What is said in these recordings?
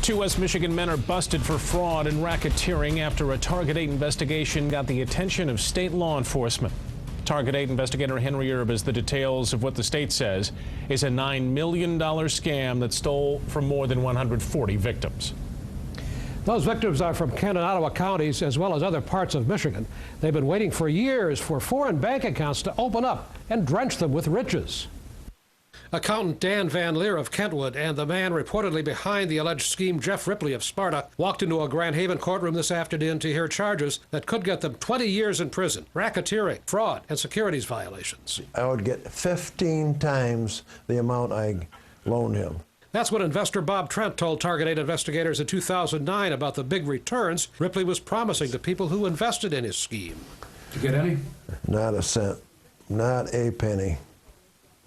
Two West Michigan men are busted for fraud and racketeering after a Target 8 investigation got the attention of state law enforcement. Target 8 investigator Henry Erb has the details of what the state says is a $9 million scam that stole from more than 140 victims. Those victims are from Kent and Ottawa counties as well as other parts of Michigan. They've been waiting for years for foreign bank accounts to open up and drench them with riches. Accountant Dan Van Leer of Kentwood and the man reportedly behind the alleged scheme, Jeff Ripley of Sparta, walked into a Grand Haven courtroom this afternoon to hear charges that could get them 20 years in prison, racketeering, fraud, and securities violations. I would get 15 times the amount I loaned him. That's what investor Bob Trent told Target 8 investigators in 2009 about the big returns Ripley was promising to people who invested in his scheme. Did you get any? Not a cent, not a penny.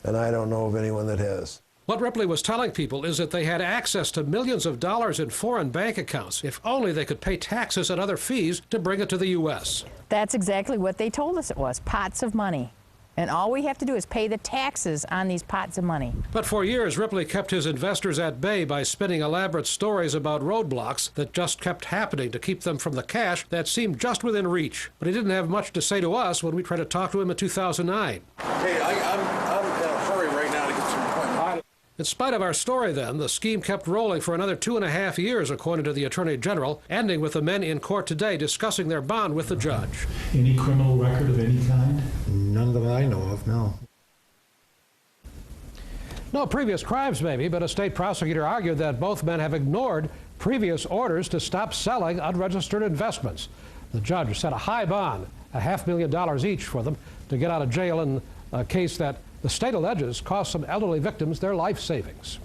And I don't know of anyone that has. What Ripley was telling people is that they had access to millions of dollars in foreign bank accounts if only they could pay taxes and other fees to bring it to the U.S. That's exactly what they told us it was, pots of money. And all we have to do is pay the taxes on these pots of money. But for years, Ripley kept his investors at bay by spinning elaborate stories about roadblocks that just kept happening to keep them from the cash that seemed just within reach. But he didn't have much to say to us when we tried to talk to him in 2009. Hey, I'm in a hurry right now to get some appointment. In spite of our story then, the scheme kept rolling for another 2.5 years, according to the Attorney General, ending with the men in court today discussing their bond with the judge. Any criminal record of any kind? None that I know of, no. No previous crimes, maybe, but a state prosecutor argued that both men have ignored previous orders to stop selling unregistered investments. The judge set a high bond, $500,000 each for them, to get out of jail in a case that the state alleges cost some elderly victims their life savings.